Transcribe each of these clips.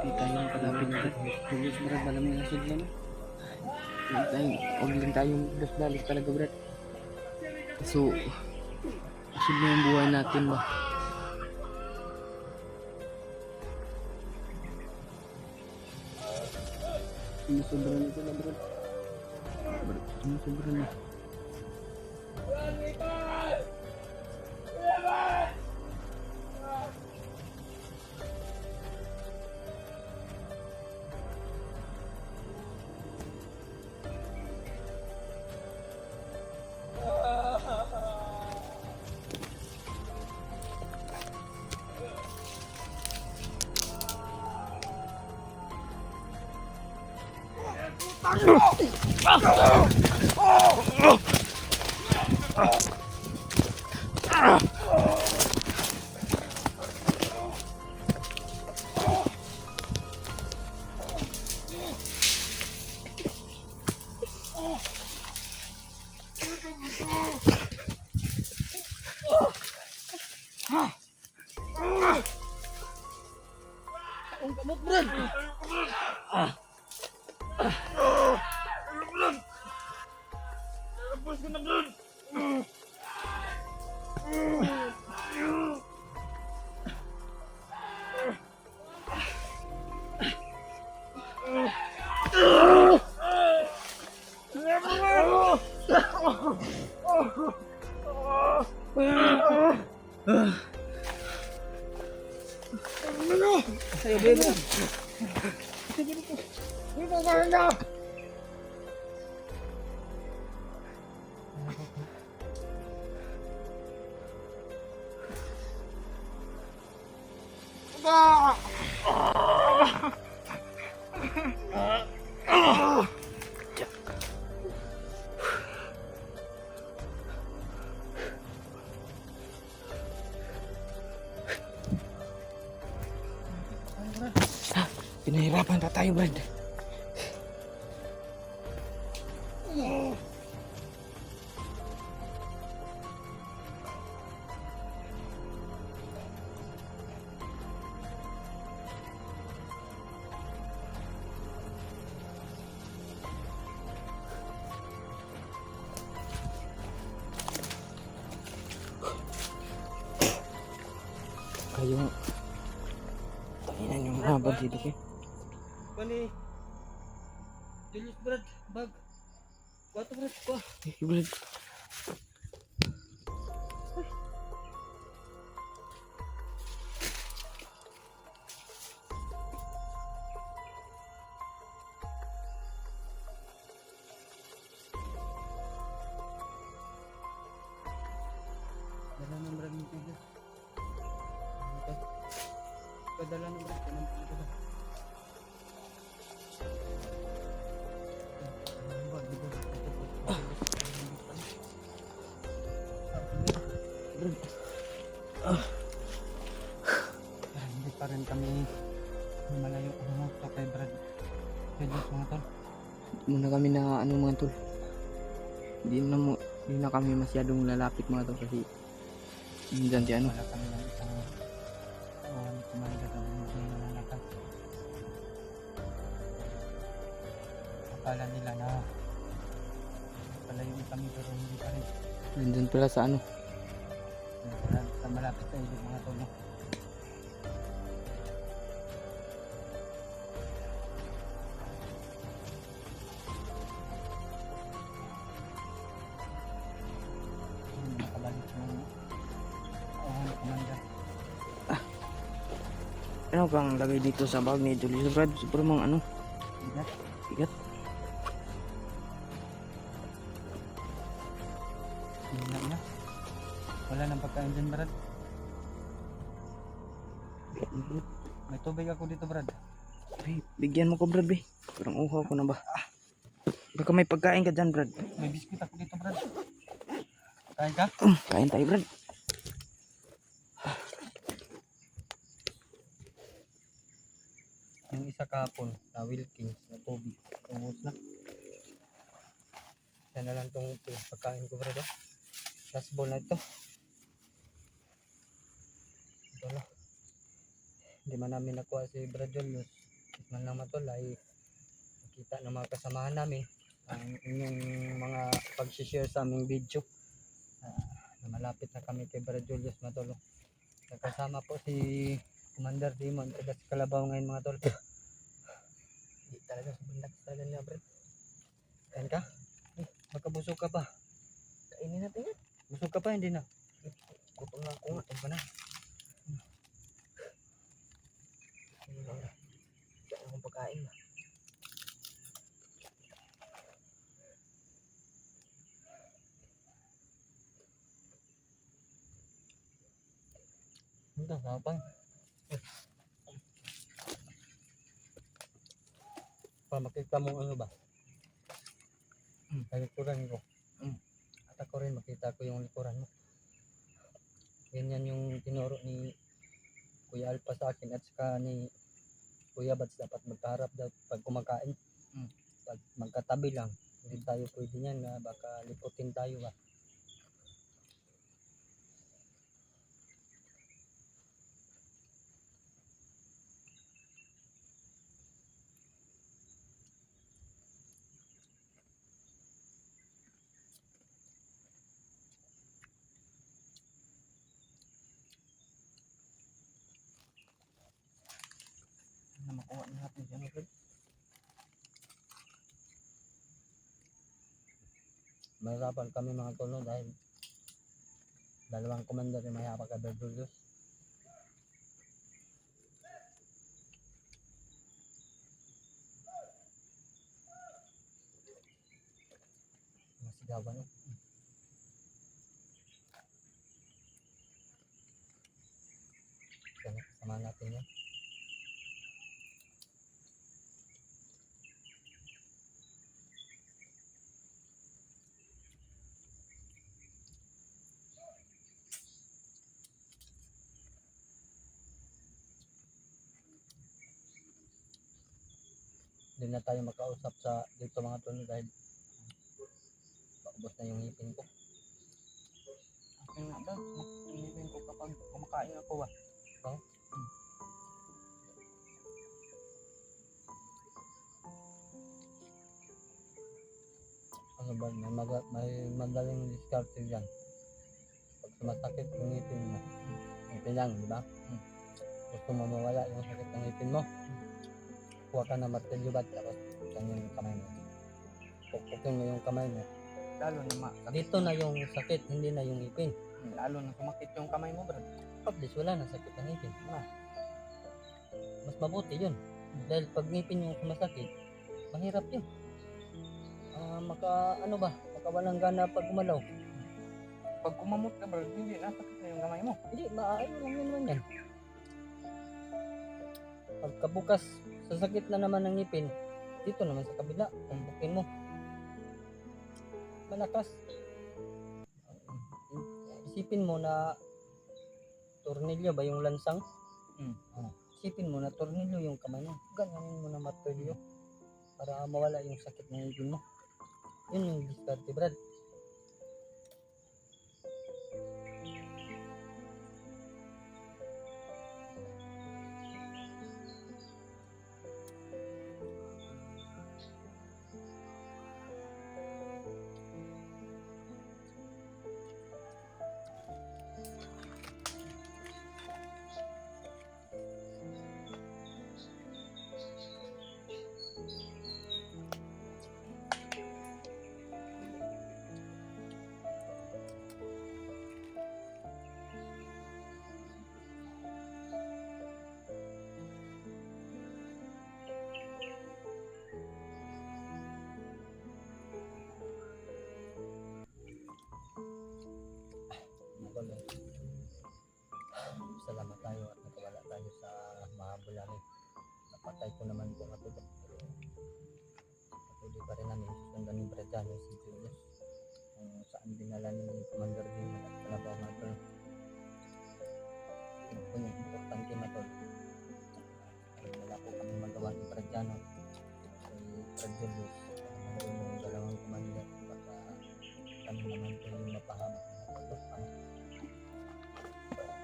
Di tayo palapit na Julius Brad, malamig na sila na. Huwag lang tayong balik talaga Brad. So asin na yung buhay natin ba. Sumusobra na sila Brad. Sumusobra na. Ang kamot Brad. Labas ko na Brad. Saya bebas. Kita sana. Pinahirapan pa tayo, Brad. Kayo, tanginan yung mga bandido kayo. Bani, Julius Brad, bag. Bato Brad, wah. Brad. Dala ng Brad nito. Dala ng Brad, kanang pala. Hindi pa rin kami malayo sa kay Brad. Pwede mga tol. Muna kami na ano mga tol. Hindi na kami masyadong lalapit mga tol kasi dyan si ano. Wala kami ng isang kumain ka ng nananakas. Akala nila na palayo kami pero hindi pa rin. Nandun pala sa ano. Sa malapit sa ilog mga tol. Nakabalik yung commander. Ano bang lagay dito sa bag ni Julius Brad? Sobrang mga ano? Bigat. Bigat. Hina na. Wala nang pagkain dyan, Brad. May tubig ako dito, Brad. Ay, bigyan mo ko Brad be. Parang uhaw ko na ba? Baka may pagkain ka dyan Brad. May biskuit ako dito, Brad. Kain ka? Kain tayo Brad. Yung isa kahapon na Wilkins na tubig. Ubus na. Yan na lang itong pagkain ko, Brad. Last bowl na ito. Ito na. Hindi man namin nakuha si Brad Julius. Man lang matol ay nakita ng mga kasamahan namin ang inyong mga pag-share sa aming video. Na malapit na kami kay Brad Julius matol. Nakasama po si Commander Demon taga sa Kalabaw ngayon mga tol. Hindi talaga sobrang lakas talaga niya, Brad. Kain ka? Baka busog ka pa. Kainin natin yan. Busog ka pa, hindi na. Gutom na ako nga. Gutom ka na. Wala akong pagkain na. Ito, sapang. Pa makita mo ano ba? Sa likuran ko. At ako rin makita ko yung likuran mo. Ganyan yung tinuro ni Kuya Alpa sa akin at saka ni Kuya Bats, dapat magkaharap daw pag kumakain. Pag magkatabi lang, hindi tayo pwede niyan na baka liputin tayo ba. Na makuha natin siya, Brad. Mahirapan kami mga tulong dahil dalawang commander yung may hawak kay Brad Julius. Masigawan no? Sana kasama natin yan. Hindi na tayo makausap sa dito mga tulong dahil paubos na yung ngipin ko. Okay nga daw. Inipin ko kapag kumakain ako ba? Oh? Ano ba, may madaling diskarte dyan. Pag sumasakit yung ngipin mo, ngipin lang, di ba? Gusto mo mawala yung sakit ng ngipin mo, kuha ka na martilyo bat, tapos ganyan yung kamay mo. Pukpukin mo yung kamay mo. Lalo na masakit. Dito na yung sakit, hindi na yung ngipin. Lalo na sumakit yung kamay mo Brad. At least wala na sakit ng ngipin. Mas mabuti yun. Dahil pag ngipin yung sumasakit, mahirap yun. Makawalang gana pag gumalaw. Pag kumamot ka Brad, hindi nasakit na yung kamay mo. Hindi, maayo lang yun naman yan. Pagkabukas, sasakit na naman ng ngipin, dito naman sa kabila, tumpukin mo. Malakas. Isipin mo na tornilyo ba yung lansang? Isipin mo na tornilyo yung kamay mo. Ganyanin mo na martilyo para mawala yung sakit ng ngipin mo. Yun yung diskarte, Brad. naman po matulog. Pero patuloy pa rin namin susundan ni Brad Jano si Julius kung saan dinala ni Commander Jim at Kalabaw Matol. Yun po yung importante Matol. Wala po kami magawa ni Brad Jano kay Brad Julius. Nandun yung dalawang commander. Baka kami naman po yung mapahamak na matulog ang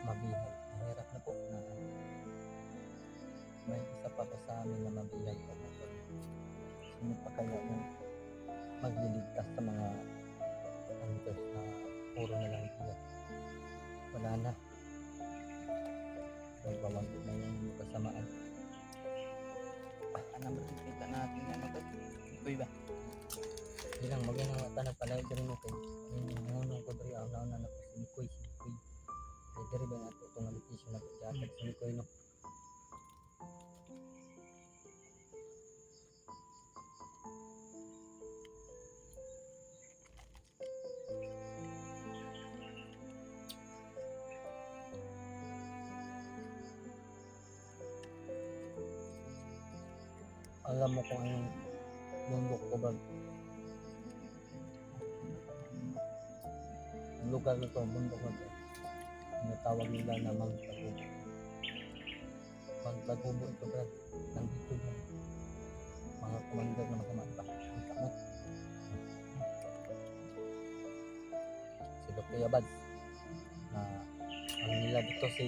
mabihay. Mahirap na po na may isa pa sa amin na mabihay po Matol. Sino pa kaya yung magliligtas sa mga hunters na puro na lang iyak? Wala na. Nagbawanggit na yung kasamaan. Ano ba kita natin ano to? Ito ba? Bilang magandang tanong pala diri mo kay yung ngunong ko diri ang nauna na po si Mikoy. Kay diri ba nato itong alitisyon na po si Mikoy no? Alam mo kung anong bundok ko ba? Ang lugar na to, bundok na to. Tinatawag nila na Magtagubo. Magtagubo ito Brad. Nandito yung mga commander na masama pa. Kita mo. Si Dr. Yabad. Ang nila dito si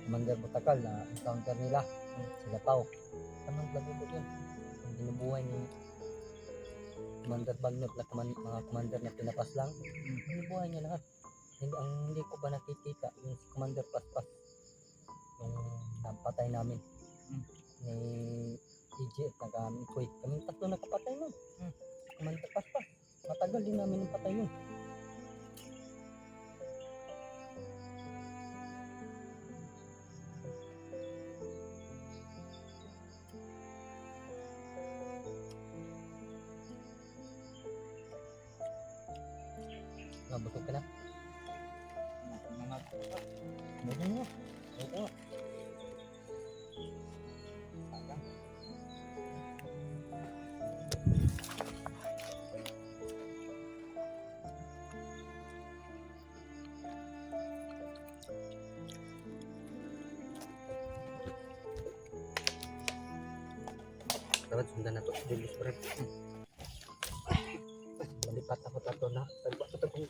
Commander Butakal na encounter nila. Sila Pao. Anong Magtagubo yun? Ang binubuhay ni Commander Bagnot na mga commander na pinapas lang. Binubuhay niya lahat. Hindi ko ba nakikita yung si Commander Paspas yung napatay namin ni EJ at nag-Ikoy. Kaming tatlo nakapatay nun. Commander Paspas. Matagal din namin yung patay yun. Nabusog ka na? Bukan mo. Oo. Sayang. Dapat sundan na to. Julius Brad. Malipat ako tato na. Tagpa ko ito kung